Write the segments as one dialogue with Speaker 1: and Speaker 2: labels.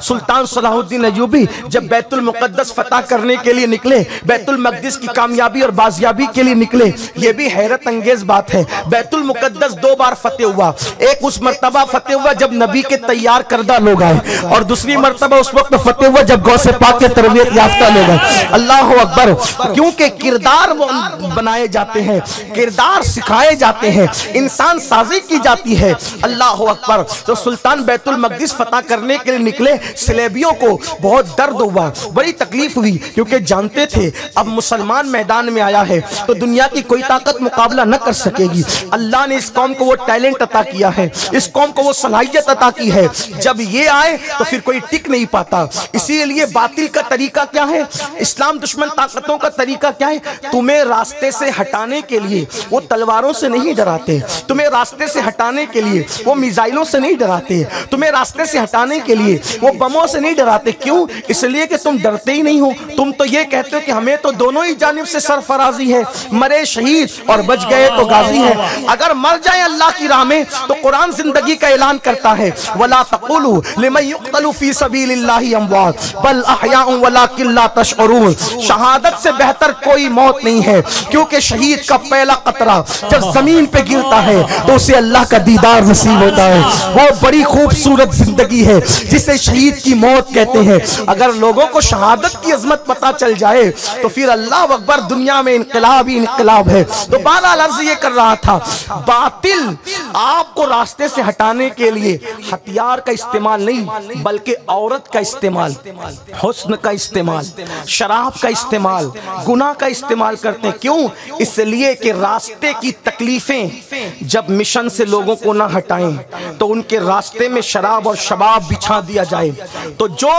Speaker 1: सुल्तान Salahuddin Ayyubi जब बैतुल मुक़द्दस फतह करने के लिए निकले, बैतुल मक़दिस की कामयाबी और बाजियाबी के लिए निकले, ये भी हैरत अंगेज बात है। बैतुल मुक़द्दस 2 बार फतेह हुआ। एक उस मर्तबा फतेह हुआ जब नबी के तैयार करदा लोग आए, और दूसरी मर्तबा उस वक्त फतेह हुआ जब गौसे पाक के तरबियत याफ्ता लोग आए। अल्लाह अकबर। क्योंकि किरदार बनाए जाते हैं, किरदार सिखाए जाते हैं, इंसान साजी की जाती है। अल्लाह अकबर। तो सुल्तान बैतुल मक़दिस फतह करने के लिए निकले, सलेबियों को बहुत दर्द हुआ, बड़ी तकलीफ हुई, क्योंकि जानते थे अब मुसलमान मैदान में आया है तो दुनिया की कोई ताकत मुकाबला न कर सकेगी। अल्लाह ने इस कौम को वो टैलेंट अता किया है, इस कौम को वो सलाहियत अता की है, जब ये आए तो फिर कोई टिक नहीं पाता। इसीलिए बातिल का तरीका क्या है, इस्लाम दुश्मन ताकतों का तरीका क्या है, तुम्हें रास्ते से हटाने के लिए वो तलवारों से नहीं डराते, तुम्हें रास्ते से हटाने के लिए वो मिसाइलों से नहीं डराते, तुम्हें रास्ते से हटाने के लिए वो बमों से नहीं डराते। क्यों? इसलिए कि तुम डरते ही नहीं हो। तुम तो ये कहते हो कि हमें तो दोनों ही जानिब से सरफराजी है, मरे शहीद और बच गए तो गाजी है। अगर मर जाए अल्लाह की राह में तो कुरान जिंदगी का ऐलान करता है, वला तक़ूलू लिमन युक़्तलू फी सबीलिल्लाहि अमवात बल अहयाउन वलाकिन ला तशऊरून। शहादत से बेहतर कोई मौत नहीं है, क्योंकि शहीद का पहला कतरा जब जमीन पे गिरता है तो उसे अल्लाह का दीदार नसीब होता है। वो बड़ी खूबसूरत जिंदगी है जिसे शहीद की मौत कहते हैं। अगर लोगों को शहादत की अजमत पता चल जाए तो फिर अल्लाह अकबर, दुनिया में इनकलाब ही इनकलाब है। तो बहरहाल अर्ज़ ये कर रहा था, बातिल आपको रास्ते से हटाने के लिए हथियार का इस्तेमाल नहीं, बल्कि औरत का इस्तेमाल, हुस्न का इस्तेमाल, शराब का इस्तेमाल, गुनाह का इस्तेमाल करते हैं। क्यों? इसलिए कि रास्ते की तकलीफें जब मिशन से लोगों को ना हटाएं तो उनके रास्ते में शराब और शबाब बिछा दिया जाए। तो जो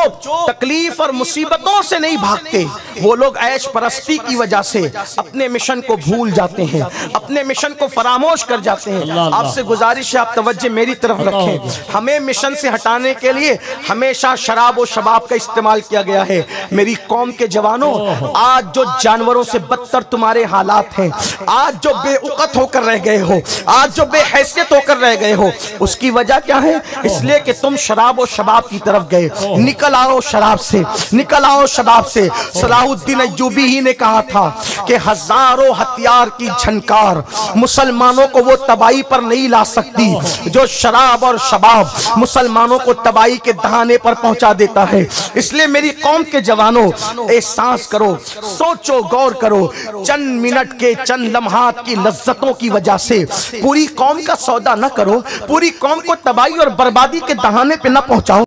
Speaker 1: तकलीफ और मुसीबतों से नहीं भागते वो लोग ऐश परस्ती की वजह से अपने मिशन को भूल जाते हैं, अपने मिशन को फरामोश कर जाते हैं। आपसे गुजारिश है आप तवज्जो मेरी तरफ रखें। हमें मिशन से हटाने के लिए हमेशा शराब और शबाब का इस्तेमाल किया गया है। मेरी कौम के जवानों, आज जो जानवरों से बदतर तुम्हारे हालात हैं, आज जो बेउकत होकर रह गए हो, आज जो बेहैसियत होकर रह गए हो, उसकी वजह क्या है? इसलिए कि तुम शराब और शबाब की तरफ गए। निकल आओ शराब से, निकल आओ शबाब से। सलाहुद्दीन अय्यूबी ही ने कहा था कि हजारों हथियार की झनकार मुसलमानों को वो तबाही पर नहीं ला सकती जो शराब और शबाब मुसलमानों को तबाही के दहाने पर पहुंचा देता है। इसलिए मेरी कौम के जवानों, एहसास करो, सोचो, गौर करो, चंद मिनट के चंद लम्हात की लज्जतों की वजह से पूरी कौम का सौदा न करो, पूरी कौम को तबाही और बर्बादी के दहाने पे न पहुंचाओ।